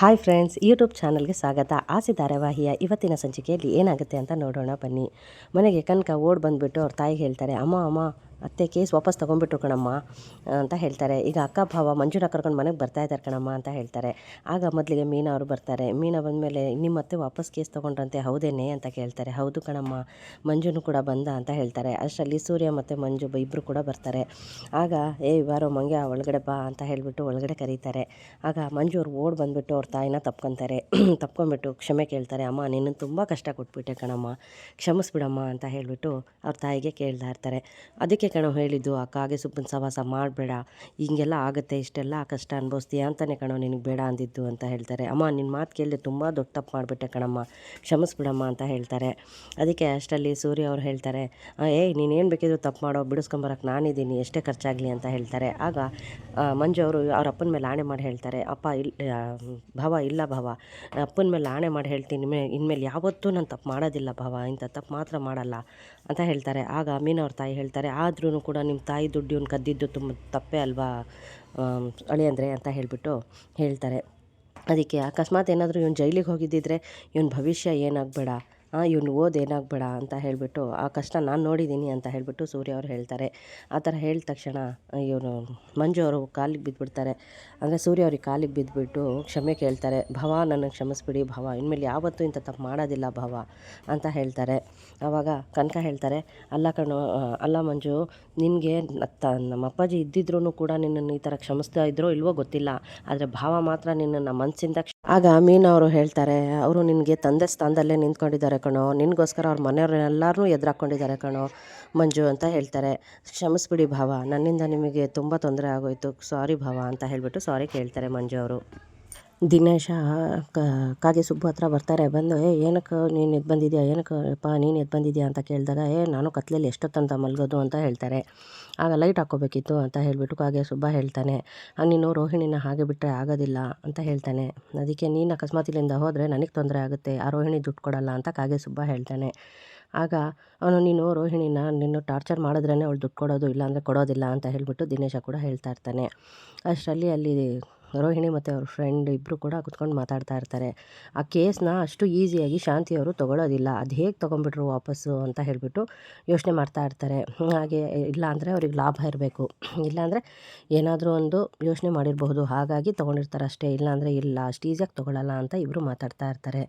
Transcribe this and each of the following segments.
Hi friends, YouTube ಚಾನಲ್ಗೆ ಸ್ವಾಗತ. ಆಸೆ ಧಾರಾವಾಹಿಯ ಇವತ್ತಿನ ಸಂಚಿಕೆಯಲ್ಲಿ ಏನಾಗುತ್ತೆ ಅಂತ ನೋಡೋಣ ಬನ್ನಿ. ಮನೆಗೆ ಕನಕ ಓಡ್ ಬಂದುಬಿಟ್ಟು ಅವ್ರ ತಾಯಿಗೆ ಹೇಳ್ತಾರೆ, ಅಮ್ಮ ಅಮ್ಮ ಅತ್ತೆ ಕೇಸ್ ವಾಪಸ್ ತೊಗೊಂಡ್ಬಿಟ್ರು ಕಣಮ್ಮ ಅಂತ ಹೇಳ್ತಾರೆ. ಈಗ ಅಕ್ಕ ಭಾವ ಮಂಜುನ ಕರ್ಕೊಂಡು ಮನೆಗೆ ಬರ್ತಾಯಿದ್ದಾರೆ ಕಣಮ್ಮ ಅಂತ ಹೇಳ್ತಾರೆ. ಆಗ ಮೊದಲಿಗೆ ಮೀನಾ ಅವರು ಬರ್ತಾರೆ. ಮೀನಾ ಬಂದಮೇಲೆ ನಿಮ್ಮ ಅತ್ತೆ ವಾಪಸ್ ಕೇಸ್ ತೊಗೊಂಡ್ರಂತೆ ಹೌದೇನೆ ಅಂತ ಕೇಳ್ತಾರೆ. ಹೌದು ಕಣಮ್ಮ, ಮಂಜುನು ಕೂಡ ಬಂದ ಅಂತ ಹೇಳ್ತಾರೆ. ಅಷ್ಟರಲ್ಲಿ ಸೂರ್ಯ ಮತ್ತು ಮಂಜು ಇಬ್ಬರು ಕೂಡ ಬರ್ತಾರೆ. ಆಗ ಬಾರೋ ಮಂಗ್ಯ ಒಳಗಡೆ ಬಾ ಅಂತ ಹೇಳಿಬಿಟ್ಟು ಒಳಗಡೆ ಕರೀತಾರೆ. ಆಗ ಮಂಜು ಅವ್ರು ಓಡ್ ಬಂದುಬಿಟ್ಟು ಅವ್ರ ತಾಯಿನ ತಪ್ಕೊತಾರೆ. ತಪ್ಕೊಂಬಿಟ್ಟು ಕ್ಷಮೆ ಕೇಳ್ತಾರೆ. ಅಮ್ಮ ನಿನ್ನನ್ನು ತುಂಬ ಕಷ್ಟ ಕೊಟ್ಬಿಟ್ಟೆ ಕಣಮ್ಮ, ಕ್ಷಮಿಸ್ಬಿಡಮ್ಮ ಅಂತ ಹೇಳಿಬಿಟ್ಟು ಅವ್ರ ತಾಯಿಗೆ ಕೇಳ್ತಾ ಇರ್ತಾರೆ. ಅದಕ್ಕೆ ಕಣೋ ಹೇಳಿದ್ದು ಆ ಕಾಗೆ ಸುಬ್ಬನ ಸವಾಸ ಮಾಡಬೇಡ, ಹಿಂಗೆಲ್ಲ ಆಗುತ್ತೆ, ಇಷ್ಟೆಲ್ಲ ಕಷ್ಟ ಅನುಭವಿಸ್ತೀಯ ಅಂತಲೇ ಕಣೋ ನಿನಗೆ ಬೇಡ ಅಂದಿದ್ದು ಅಂತ ಹೇಳ್ತಾರೆ. ಅಮ್ಮ ನಿನ್ನ ಮಾತು ಕೇಳಿದೆ ತುಂಬ ದೊಡ್ಡ ತಪ್ಪು ಮಾಡಿಬಿಟ್ಟೆ ಕಣಮ್ಮ, ಕ್ಷಮಿಸ್ಬಿಡಮ್ಮ ಅಂತ ಹೇಳ್ತಾರೆ. ಅದಕ್ಕೆ ಅಷ್ಟರಲ್ಲಿ ಸೂರ್ಯ ಅವ್ರು ಹೇಳ್ತಾರೆ, ನೀನೇನು ಬೇಕಿದ್ರು ತಪ್ಪು ಮಾಡೋ, ಬಿಡಿಸ್ಕೊಂಬರಕ್ಕೆ ನಾನಿದ್ದೀನಿ, ಎಷ್ಟೇ ಖರ್ಚಾಗಲಿ ಅಂತ ಹೇಳ್ತಾರೆ. ಆಗ ಮಂಜು ಅವರು ಅವ್ರ ಅಪ್ಪನ ಮೇಲೆ ಆಣೆ ಮಾಡಿ ಹೇಳ್ತಾರೆ, ಅಪ್ಪ ಭಾವ ಇಲ್ಲ ಭಾವ, ಅಪ್ಪನ ಮೇಲೆ ಆಣೆ ಮಾಡಿ ಹೇಳ್ತೀನಿ, ಇನ್ಮೇಲೆ ಯಾವತ್ತೂ ನಾನು ತಪ್ಪು ಮಾಡೋದಿಲ್ಲ ಭಾವ, ಇಂಥ ತಪ್ಪು ಮಾತ್ರ ಮಾಡಲ್ಲ ಅಂತ ಹೇಳ್ತಾರೆ. ಆಗ ಮೀನಾ ಅವ್ರ ತಾಯಿ ಹೇಳ್ತಾರೆ, ಆದ್ರೂ ಕೂಡ ನಿಮ್ಮ ತಾಯಿ ದುಡ್ಡು ಇವ್ನು ಕದ್ದಿದ್ದು ತುಂಬ ತಪ್ಪೇ ಅಲ್ವಾ ಅಳಿಯಂದ್ರೆ ಅಂತ ಹೇಳಿಬಿಟ್ಟು ಹೇಳ್ತಾರೆ. ಅದಕ್ಕೆ ಅಕಸ್ಮಾತ್ ಏನಾದರೂ ಇವ್ನು ಜೈಲಿಗೆ ಹೋಗಿದ್ದಿದ್ರೆ ಇವನ ಭವಿಷ್ಯ ಏನಾಗಬೇಡ, ಇವ್ನು ಏನಾಗಬೇಡ ಅಂತ ಹೇಳಿಬಿಟ್ಟು ಆ ಕಷ್ಟ ನಾನು ನೋಡಿದ್ದೀನಿ ಅಂತ ಹೇಳಿಬಿಟ್ಟು ಸೂರ್ಯ ಅವರು ಹೇಳ್ತಾರೆ. ಆ ಥರ ಹೇಳಿದ ತಕ್ಷಣ ಇವನು ಮಂಜು ಅವರು ಕಾಲಿಗೆ ಬಿದ್ದುಬಿಡ್ತಾರೆ. ಅಂದರೆ ಸೂರ್ಯ ಅವ್ರಿಗೆ ಕಾಲಿಗೆ ಬಿದ್ದುಬಿಟ್ಟು ಕ್ಷಮೆ ಕೇಳ್ತಾರೆ. ಭಾವ ನನಗೆ ಕ್ಷಮಿಸ್ಬಿಡಿ ಭಾವ, ಇನ್ಮೇಲೆ ಯಾವತ್ತೂ ಇಂಥ ತಪ್ಪು ಮಾಡೋದಿಲ್ಲ ಭಾವ ಅಂತ ಹೇಳ್ತಾರೆ. ಆವಾಗ ಕನಕ ಹೇಳ್ತಾರೆ, ಅಲ್ಲ ಮಂಜು, ನಿನಗೆ ನಮ್ಮ ಅಪ್ಪಾಜಿ ಇದ್ದಿದ್ರೂ ಕೂಡ ನಿನ್ನನ್ನು ಈ ಥರ ಕ್ಷಮಿಸ್ತಾ ಇದ್ರೋ ಇಲ್ವೋ ಗೊತ್ತಿಲ್ಲ, ಆದರೆ ಭಾವ ಮಾತ್ರ ನಿನ್ನನ್ನು ಮನಸ್ಸಿಂದ ಆಗ ಮೀನಾ ಅವರು ಹೇಳ್ತಾರೆ, ಅವರು ನಿನಗೆ ತಂದೆ ಸ್ಥಾನದಲ್ಲೇ ನಿಂತ್ಕೊಂಡಿದ್ದಾರೆ ಕಣೋ, ನಿನಗೋಸ್ಕರ ಅವ್ರ ಮನೆಯವರೆಲ್ಲರೂ ಎದುರಾಕೊಂಡಿದ್ದಾರೆ ಕಣೋ ಮಂಜು ಅಂತ ಹೇಳ್ತಾರೆ. ಕ್ಷಮಿಸ್ಬಿಡಿ ಭಾವ, ನನ್ನಿಂದ ನಿಮಗೆ ತುಂಬ ತೊಂದರೆ ಆಗೋಯ್ತು, ಸಾರಿ ಭಾವ ಅಂತ ಹೇಳಿಬಿಟ್ಟು ಸಾರಿ ಕೇಳ್ತಾರೆ ಮಂಜು ಅವರು. ದಿನೇಶ ಕಾಗೆ ಸುಬ್ಬು ಹತ್ರ ಬರ್ತಾರೆ. ಬಂದು ಏನಕ್ಕೆ ನೀನು ಎದ್ದು ಬಂದಿದ್ಯಾ, ಏನಕ್ಕಪ್ಪ ನೀನು ಎದ್ದು ಬಂದಿದ್ಯಾ ಅಂತ ಕೇಳಿದಾಗ ನಾನು ಕತ್ಲಲ್ಲಿ ಎಷ್ಟೊತ್ತಂತ ಮಲಗೋದು ಅಂತ ಹೇಳ್ತಾರೆ. ಆಗ ಲೈಟ್ ಹಾಕ್ಕೋಬೇಕಿತ್ತು ಅಂತ ಹೇಳಿಬಿಟ್ಟು ಕಾಗೆ ಸುಬ್ಬ ಹೇಳ್ತಾನೆ. ನೀನು ರೋಹಿಣಿನ ಹಾಗೆ ಬಿಟ್ಟರೆ ಆಗೋದಿಲ್ಲ ಅಂತ ಹೇಳ್ತಾನೆ. ಅದಕ್ಕೆ ನೀನು ಅಕಸ್ಮಾತ್ ಇಲ್ಲಿಂದ ಹೋದರೆ ನನಗೆ ತೊಂದರೆ ಆಗುತ್ತೆ, ಆ ರೋಹಿಣಿ ದುಡ್ಡು ಕೊಡಲ್ಲ ಅಂತ ಕಾಗೆ ಸುಬ್ಬ ಹೇಳ್ತಾನೆ. ಆಗ ನೀನು ರೋಹಿಣಿನ ನಿನ್ನ ಟಾರ್ಚರ್ ಮಾಡಿದ್ರೇ ಅವಳು ದುಡ್ಡು ಕೊಡೋದು, ಇಲ್ಲಾಂದರೆ ಕೊಡೋದಿಲ್ಲ ಅಂತ ಹೇಳಿಬಿಟ್ಟು ದಿನೇಶ ಕೂಡ ಹೇಳ್ತಾ ಇರ್ತಾನೆ. ಅಷ್ಟರಲ್ಲಿ ಅಲ್ಲಿ ರೋಹಿಣಿ ಮತ್ತು ಅವ್ರ ಫ್ರೆಂಡ್ ಇಬ್ಬರು ಕೂಡ ಕುತ್ಕೊಂಡು ಮಾತಾಡ್ತಾ ಇರ್ತಾರೆ. ಆ ಕೇಸ್ನ ಅಷ್ಟು ಈಸಿಯಾಗಿ ಶಾಂತಿಯವರು ತೊಗೊಳೋದಿಲ್ಲ, ಅದು ಹೇಗೆ ತೊಗೊಂಡ್ಬಿಟ್ರು ವಾಪಸ್ಸು ಅಂತ ಹೇಳಿಬಿಟ್ಟು ಯೋಚನೆ ಮಾಡ್ತಾ ಇರ್ತಾರೆ. ಹಾಗೆ ಇಲ್ಲಾಂದರೆ ಅವ್ರಿಗೆ ಲಾಭ ಇರಬೇಕು, ಇಲ್ಲಾಂದರೆ ಏನಾದರೂ ಒಂದು ಯೋಚನೆ ಮಾಡಿರಬಹುದು, ಹಾಗಾಗಿ ತೊಗೊಂಡಿರ್ತಾರೆ ಅಷ್ಟೇ, ಇಲ್ಲಾಂದರೆ ಇಲ್ಲ, ಅಷ್ಟು ಈಸಿಯಾಗಿ ತೊಗೊಳ್ಳಲ್ಲ ಅಂತ ಇಬ್ಬರು ಮಾತಾಡ್ತಾ ಇರ್ತಾರೆ.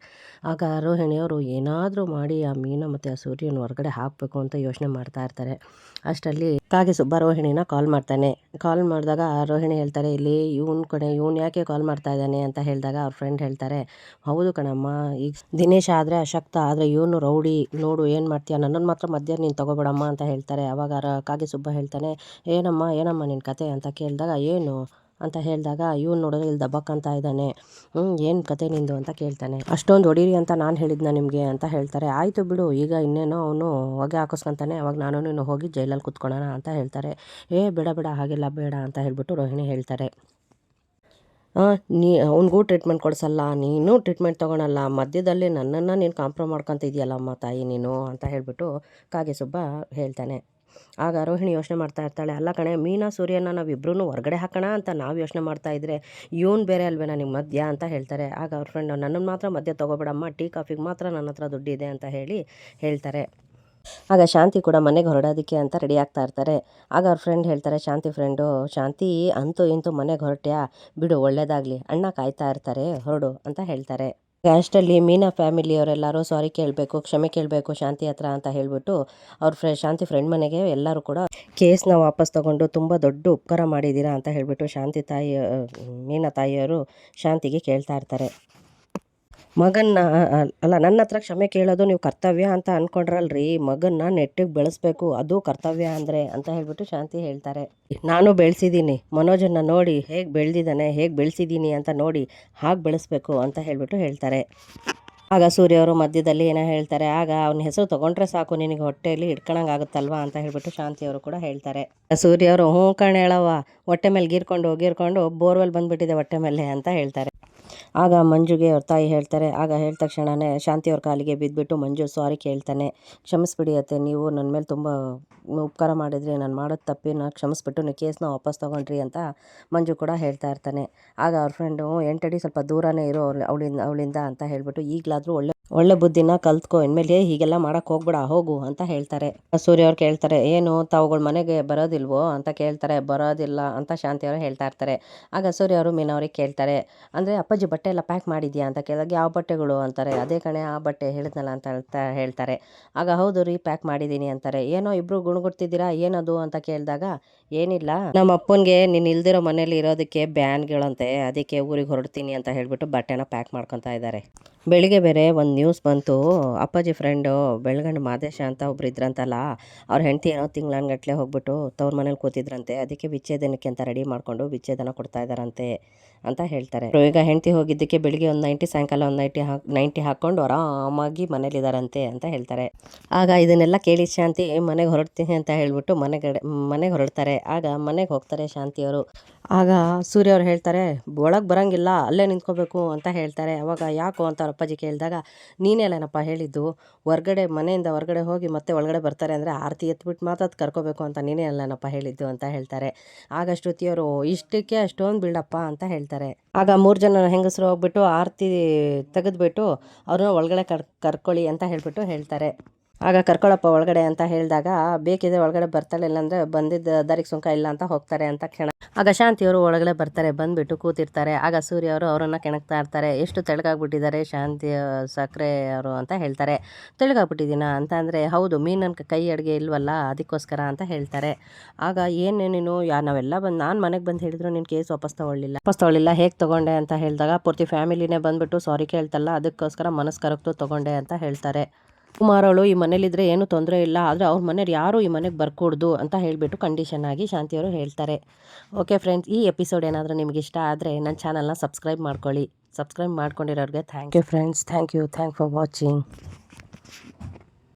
ಆಗ ರೋಹಿಣಿಯವರು ಏನಾದರೂ ಮಾಡಿ ಆ ಮೀನಾ ಮತ್ತು ಆ ಸೂರ್ಯನ ಹೊರಗಡೆ ಹಾಕಬೇಕು ಅಂತ ಯೋಚನೆ ಮಾಡ್ತಾ ಇರ್ತಾರೆ. ಅಷ್ಟರಲ್ಲಿ ಕಾಗೆ ಸುಬ್ಬ ರೋಹಿಣಿನ ಕಾಲ್ ಮಾಡ್ತಾನೆ. ಕಾಲ್ ಮಾಡಿದಾಗ ರೋಹಿಣಿ ಹೇಳ್ತಾರೆ, ಇಲ್ಲಿ ಇವನು ಯಾಕೆ ಕಾಲ್ ಮಾಡ್ತಾ ಇದ್ದಾನೆ ಅಂತ ಹೇಳಿದಾಗ ಅವ್ರ ಫ್ರೆಂಡ್ ಹೇಳ್ತಾರೆ, ಹೌದು ಕಣಮ್ಮ, ಈಗ ದಿನೇಶ ಆದರೆ ಅಶಕ್ತ, ಆದರೆ ಇವನು ರೌಡಿ, ನೋಡು ಏನು ಮಾಡ್ತೀಯ, ನನ್ನನ್ನು ಮಾತ್ರ ಮಧ್ಯ ನೀನು ತೊಗೊಬೇಡಮ್ಮ ಅಂತ ಹೇಳ್ತಾರೆ. ಅವಾಗ ಕಾಗೆ ಸುಬ್ಬ ಹೇಳ್ತಾನೆ, ಏನಮ್ಮ ನಿನ್ನ ಕತೆ ಅಂತ ಕೇಳಿದಾಗ ಏನು ಅಂತ ಹೇಳಿದಾಗ ಇವನು ನೋಡಿದ್ರೆ ಇಲ್ಲಿ ದಬ್ಬಕ್ಕಂತ ಇದ್ದಾನೆ, ಏನು ಕತೆ ನಿಂದು ಅಂತ ಕೇಳ್ತಾನೆ. ಅಷ್ಟೊಂದು ಹೊಡೀರಿ ಅಂತ ನಾನು ಹೇಳಿದ್ನ ನಿಮಗೆ ಅಂತ ಹೇಳ್ತಾರೆ. ಆಯಿತು ಬಿಡು, ಈಗ ಇನ್ನೇನೋ ಅವನು ಹೊಗೆ ಹಾಕಿಸ್ಕೊಂತಾನೆ, ಅವಾಗ ನಾನು ಹೋಗಿ ಜೈಲಲ್ಲಿ ಕುತ್ಕೊಳ್ಳೋಣ ಅಂತ ಹೇಳ್ತಾರೆ. ಬೇಡ ಹಾಗೆಲ್ಲ ಬೇಡ ಅಂತ ಹೇಳ್ಬಿಟ್ಟು ರೋಹಿಣಿ ಹೇಳ್ತಾರೆ. ಅವ್ನಿಗೂ ಟ್ರೀಟ್ಮೆಂಟ್ ಕೊಡಿಸಲ್ಲ, ನೀನು ಟ್ರೀಟ್ಮೆಂಟ್ ತೊಗೊಳಲ್ಲ, ಮಧ್ಯದಲ್ಲಿ ನನ್ನನ್ನು ನೀನು ಕಾಂಪ್ರಮೈಸ್ ಮಾಡ್ಕೊತ ಇದೆಯಲ್ಲಮ್ಮ ತಾಯಿ ನೀನು ಅಂತ ಹೇಳಿಬಿಟ್ಟು ಕಾಗೆ ಸುಬ್ಬ ಹೇಳ್ತಾನೆ. ಆಗ ರೋಹಿಣಿ ಯೋಚನೆ ಮಾಡ್ತಾ ಇರ್ತಾಳೆ, ಅಲ್ಲ ಕಣೆ ಮೀನಾ ಸೂರ್ಯನ ನಾವಿಬ್ರೂ ಹೊರಗಡೆ ಹಾಕೋಣ ಅಂತ ನಾವು ಯೋಚನೆ ಮಾಡ್ತಾ ಇದ್ರೆ ಇವನು ಬೇರೆ ಅಲ್ವೇ ನನಗೆ ಮಧ್ಯ ಅಂತ ಹೇಳ್ತಾರೆ. ಆಗ ಅವ್ರ ಫ್ರೆಂಡ್, ನನ್ನನ್ನು ಮಾತ್ರ ಮಧ್ಯ ತೊಗೊಬೇಡಮ್ಮ, ಟೀ ಕಾಫಿಗೆ ಮಾತ್ರ ನನ್ನ ಹತ್ರ ದುಡ್ಡಿದೆ ಅಂತ ಹೇಳ್ತಾರೆ. ಆಗ ಶಾಂತಿ ಕೂಡ ಮನೆಗೆ ಹೊರಡೋದಕ್ಕೆ ಅಂತ ರೆಡಿ ಆಗ್ತಾ ಇರ್ತಾರೆ. ಆಗ ಅವ್ರ ಫ್ರೆಂಡ್ ಹೇಳ್ತಾರೆ, ಶಾಂತಿ ಫ್ರೆಂಡು, ಶಾಂತಿ ಅಂತೂ ಇಂತೂ ಮನೆಗೆ ಹೊರಟ್ಯಾ ಬಿಡು, ಒಳ್ಳೇದಾಗಲಿ, ಅಣ್ಣ ಕಾಯ್ತಾ ಇರ್ತಾರೆ, ಹೊರಡು ಅಂತ ಹೇಳ್ತಾರೆ. ಅಷ್ಟರಲ್ಲಿ ಮೀನಾ ಫ್ಯಾಮಿಲಿಯವರೆಲ್ಲರೂ ಸಾರಿ ಕೇಳಬೇಕು, ಕ್ಷಮೆ ಕೇಳಬೇಕು ಶಾಂತಿ ಹತ್ರ ಅಂತ ಹೇಳಿಬಿಟ್ಟು ಅವ್ರ ಶಾಂತಿ ಫ್ರೆಂಡ್ ಮನೆಗೆ ಎಲ್ಲರೂ ಕೂಡ ಕೇಸ್ನ ವಾಪಸ್ ತೊಗೊಂಡು ತುಂಬ ದೊಡ್ಡ ಉಪಕಾರ ಮಾಡಿದ್ದೀರಾ ಅಂತ ಹೇಳಿಬಿಟ್ಟು ಮೀನಾ ತಾಯಿಯವರು ಶಾಂತಿಗೆ ಕೇಳ್ತಾ ಇರ್ತಾರೆ. ಮಗನ್ನ ನನ್ನ ಹತ್ರ ಕ್ಷಮೆ ಕೇಳೋದು ನೀವು ಕರ್ತವ್ಯ ಅಂತ ಅಂದ್ಕೊಂಡ್ರಲ್ರಿ, ಮಗನ್ನ ನೆಟ್ಟಿಗೆ ಬೆಳೆಸ್ಬೇಕು, ಅದು ಕರ್ತವ್ಯ ಅಂದರೆ ಅಂತ ಹೇಳ್ಬಿಟ್ಟು ಶಾಂತಿ ಹೇಳ್ತಾರೆ. ನಾನು ಬೆಳೆಸಿದ್ದೀನಿ, ಮನೋಜನ್ನ ನೋಡಿ ಹೇಗೆ ಬೆಳೆದಿದ್ದಾನೆ, ಹೇಗೆ ಬೆಳೆಸಿದ್ದೀನಿ ಅಂತ ನೋಡಿ ಹಾಗೆ ಬೆಳೆಸ್ಬೇಕು ಅಂತ ಹೇಳ್ಬಿಟ್ಟು ಹೇಳ್ತಾರೆ. ಆಗ ಸೂರ್ಯ ಅವರು ಮಧ್ಯದಲ್ಲಿ ಏನೋ ಹೇಳ್ತಾರೆ. ಆಗ ಅವನ ಹೆಸರು ತೊಗೊಂಡ್ರೆ ಸಾಕು, ನಿನಗೆ ಹೊಟ್ಟೆಯಲ್ಲಿ ಹಿಡ್ಕೊಳಂಗೆ ಆಗುತ್ತಲ್ವಾ ಅಂತ ಹೇಳ್ಬಿಟ್ಟು ಶಾಂತಿಯವರು ಕೂಡ ಹೇಳ್ತಾರೆ. ಸೂರ್ಯ ಅವರು ಹ್ಞೂ ಕಣ್ ಹೇಳವ್ವ, ಹೊಟ್ಟೆ ಮೇಲೆ ಗೀರ್ಕೊಂಡು ಬೋರ್ವೆಲ್ ಬಂದುಬಿಟ್ಟಿದೆ ಹೊಟ್ಟೆ ಮೇಲೆ ಅಂತ ಹೇಳ್ತಾರೆ. ಆಗ ಮಂಜುಗೆ ಅವ್ರ ತಾಯಿ ಹೇಳ್ತಾರೆ. ಆಗ ಹೇಳಿದ ತಕ್ಷಣವೇ ಶಾಂತಿ ಅವ್ರ ಕಾಲಿಗೆ ಬಿದ್ದುಬಿಟ್ಟು ಮಂಜು ಸಾರಿ ಕೇಳ್ತಾನೆ. ಕ್ಷಮಿಸ್ಬಿಡಿ ಅತ್ತೆ, ನೀವು ನನ್ನ ಮೇಲೆ ತುಂಬ ಉಪಕಾರ ಮಾಡಿದ್ರಿ, ನಾನು ಮಾಡೋದು ತಪ್ಪಿನ ಕ್ಷಮಿಸ್ಬಿಟ್ಟು ನೀವು ಕೇಸ್ನ ವಾಪಸ್ ತೊಗೊಂಡ್ರಿ ಅಂತ ಮಂಜು ಕೂಡ ಹೇಳ್ತಾ ಇರ್ತಾನೆ. ಆಗ ಅವ್ರ ಫ್ರೆಂಡು 8 ಅಡಿ ಸ್ವಲ್ಪ ದೂರನೇ ಇರೋ ಅವಳಿಂದ ಅಂತ ಹೇಳ್ಬಿಟ್ಟು ಈಗಲಾದರೂ ಒಳ್ಳೆ ಬುದ್ಧಿನ ಕಲ್ತ್ಕೊ, ಇನ್ಮೇಲೆ ಹೀಗೆಲ್ಲ ಮಾಡಕ್ಕೆ ಹೋಗ್ಬೇಡ ಹೋಗು ಅಂತ ಹೇಳ್ತಾರೆ. ಸೂರ್ಯ ಅವ್ರು ಕೇಳ್ತಾರೆ, ಏನು ತಾವುಗಳ ಮನೆಗೆ ಬರೋದಿಲ್ವೋ ಅಂತ ಕೇಳ್ತಾರೆ. ಬರೋದಿಲ್ಲ ಅಂತ ಶಾಂತಿ ಅವರು ಹೇಳ್ತಾ ಇರ್ತಾರೆ. ಆಗ ಸೂರ್ಯ ಅವರು ಮೀನಾ ಅವ್ರಿಗೆ ಕೇಳ್ತಾರೆ, ಅಂದರೆ ಅಪ್ಪಾಜಿ ಬಟ್ಟೆ ಎಲ್ಲ ಪ್ಯಾಕ್ ಮಾಡಿದ್ಯಾ ಅಂತ ಕೇಳಿದಾಗ ಯಾವ ಬಟ್ಟೆಗಳು ಅಂತಾರೆ. ಅದೇ ಕಣೆ ಆ ಬಟ್ಟೆ ಹೇಳಿದ್ನಲ್ಲ ಅಂತ ಹೇಳ್ತಾರೆ. ಆಗ ಹೌದು ರೀ ಪ್ಯಾಕ್ ಮಾಡಿದ್ದೀನಿ ಅಂತಾರೆ. ಏನೋ ಇಬ್ಬರು ಗುಣಗುಡ್ತಿದ್ದೀರಾ, ಏನದು ಅಂತ ಕೇಳಿದಾಗ ಏನಿಲ್ಲ, ನಮ್ಮ ಅಪ್ಪನಿಗೆ ನೀನು ಇಲ್ದಿರೋ ಮನೇಲಿ ಇರೋದಕ್ಕೆ ಬ್ಯಾನ್ಗಳಂತೆ, ಅದಕ್ಕೆ ಊರಿಗೆ ಹೊರಡ್ತೀನಿ ಅಂತ ಹೇಳ್ಬಿಟ್ಟು ಬಟ್ಟೆನ ಪ್ಯಾಕ್ ಮಾಡ್ಕೊತಾ ಇದ್ದಾರೆ. ಬೆಳಿಗ್ಗೆ ಬೇರೆ ಒಂದು ನ್ಯೂಸ್ ಬಂತು, ಅಪ್ಪಾಜಿ ಫ್ರೆಂಡು ಬೆಳಗಂಡು ಮಾದೇಶ ಅಂತ ಒಬ್ರು ಇದ್ರಂತಲ್ಲ, ಅವ್ರ ಹೆಂಡತಿ ಏನೋ ತಿಂಗಳಾನ್ಗಟ್ಲೆ ಹೋಗ್ಬಿಟ್ಟು ತವ್ರ ಮನೇಲಿ ಕೂತಿದ್ರಂತೆ, ಅದಕ್ಕೆ ವಿಚ್ಛೇದನಕ್ಕೆ ಅಂತ ರೆಡಿ ಮಾಡಿಕೊಂಡು ವಿಚ್ಛೇದನ ಕೊಡ್ತಾ ಇದ್ದಾರಂತೆ ಅಂತ ಹೇಳ್ತಾರೆ. ಈಗ ಹೆಂಡತಿ ಹೋಗಿದ್ದಕ್ಕೆ ಬೆಳಿಗ್ಗೆ ಒಂದು 90, ಸಾಯಂಕಾಲ ಒಂದು 90 ಹಾಕ್ಕೊಂಡು ಆರಾಮಾಗಿ ಮನೇಲಿದ್ದಾರಂತೆ ಅಂತ ಹೇಳ್ತಾರೆ. ಆಗ ಇದನ್ನೆಲ್ಲ ಕೇಳಿ ಶಾಂತಿ ಮನೆಗೆ ಹೊರಡ್ತೀನಿ ಅಂತ ಹೇಳ್ಬಿಟ್ಟು ಮನೆಗೆ ಹೊರಡ್ತಾರೆ. ಆಗ ಮನೆಗೆ ಹೋಗ್ತಾರೆ ಶಾಂತಿಯವರು. ಆಗ ಸೂರ್ಯ ಅವ್ರು ಹೇಳ್ತಾರೆ, ಒಳಗೆ ಬರೋಂಗಿಲ್ಲ ಅಲ್ಲೇ ನಿಂತ್ಕೋಬೇಕು ಅಂತ ಹೇಳ್ತಾರೆ. ಅವಾಗ ಯಾಕೋ ಅಂತ ಅವ್ರ ಅಪ್ಪಾಜಿ ಕೇಳಿದಾಗ, ನೀನೇನಪ್ಪ ಹೇಳಿದ್ದು, ಮನೆಯಿಂದ ಹೊರಗಡೆ ಹೋಗಿ ಮತ್ತೆ ಒಳಗಡೆ ಬರ್ತಾರೆ ಅಂದರೆ ಆರತಿ ಎತ್ಬಿಟ್ಟು ಮಾತಾಡ್ ಕರ್ಕೋಬೇಕು ಅಂತ ನೀನೇ ಅಲ್ಲನಪ್ಪ ಹೇಳಿದ್ದು ಅಂತ ಹೇಳ್ತಾರೆ. ಆಗ ಶ್ರುತಿಯವರು ಇಷ್ಟಕ್ಕೆ ಅಷ್ಟೊಂದು ಬಿಡಪ್ಪ ಅಂತ ಹೇಳ್ತಾರೆ. ಆಗ 3 ಜನ ಹೆಂಗಸರು ಹೋಗ್ಬಿಟ್ಟು ಆರತಿ ತೆಗೆದ್ಬಿಟ್ಟು ಅವ್ರನ್ನ ಒಳಗಡೆ ಕರ್ಕೊಳ್ಳಿ ಅಂತ ಹೇಳ್ಬಿಟ್ಟು ಹೇಳ್ತಾರೆ. ಆಗ ಕರ್ಕೊಳ್ಳಪ್ಪ ಒಳಗಡೆ ಅಂತ ಹೇಳಿದಾಗ, ಬೇಕಿದ್ರೆ ಒಳಗಡೆ ಬರ್ತಾಳೆ, ಇಲ್ಲಾಂದರೆ ಬಂದಿದ್ದ ದಾರಿಗೆ ಸುಂಕ ಇಲ್ಲ ಅಂತ ಹೋಗ್ತಾರೆ ಅಂತ ಆಗ ಶಾಂತಿಯವರು ಒಳಗಡೆ ಬರ್ತಾರೆ, ಬಂದುಬಿಟ್ಟು ಕೂತಿರ್ತಾರೆ. ಆಗ ಸೂರ್ಯ ಅವರು ಅವರನ್ನು ಕೆಣಕ್ತಾ ಇರ್ತಾರೆ. ಎಷ್ಟು ತೆಳಗಾಗ್ಬಿಟ್ಟಿದ್ದಾರೆ ಶಾಂತಿ ಸಕ್ಕರೆ ಅವರು ಅಂತ ಹೇಳ್ತಾರೆ. ತೆಳಗಾಗ್ಬಿಟ್ಟಿದ್ದೀನ ಅಂತ ಅಂದರೆ, ಹೌದು ಮೀನನ್ನ ಕೈ ಅಡುಗೆ ಇಲ್ವಲ್ಲ ಅದಕ್ಕೋಸ್ಕರ ಅಂತ ಹೇಳ್ತಾರೆ. ಆಗ ಏನು ನೀನು ನಾವೆಲ್ಲ ನಾನು ಮನೆಗೆ ಬಂದು ಹೇಳಿದ್ರು ನೀನು ಕೇಸ್ ವಾಪಸ್ ತೊಗೊಳ್ಳಿಲ್ಲ, ಹೇಗೆ ತೊಗೊಂಡೆ ಅಂತ ಹೇಳಿದಾಗ, ಪೂರ್ತಿ ಫ್ಯಾಮಿಲಿನೇ ಬಂದುಬಿಟ್ಟು ಸಾರಿ ಕೇಳ್ತಲ್ಲ, ಅದಕ್ಕೋಸ್ಕರ ಮನಸ್ಸು ಕರಗ್ತು ತೊಗೊಂಡೆ ಅಂತ ಹೇಳ್ತಾರೆ. ಕುಮಾರ್ ಅವಳು ಈ ಮನೇಲಿದ್ರೆ ಏನೂ ತೊಂದರೆ ಇಲ್ಲ, ಆದರೆ ಅವ್ರ ಮನೆಯವ್ರು ಯಾರೂ ಈ ಮನೆಗೆ ಬರ್ಕೂಡ್ದು ಅಂತ ಹೇಳಿಬಿಟ್ಟು ಕಂಡೀಷನ್ ಆಗಿ ಶಾಂತಿಯವರು ಹೇಳ್ತಾರೆ. ಓಕೆ ಫ್ರೆಂಡ್ಸ್, ಈ ಎಪಿಸೋಡ್ ಏನಾದರೂ ನಿಮಗೆ ಇಷ್ಟ ಆದರೆ ನನ್ನ ಚಾನಲ್ನ ಸಬ್ಸ್ಕ್ರೈಬ್ ಮಾಡ್ಕೊಳ್ಳಿ. ಸಬ್ಸ್ಕ್ರೈಬ್ ಮಾಡ್ಕೊಂಡಿರೋರಿಗೆ thank you friends, thank you for watching.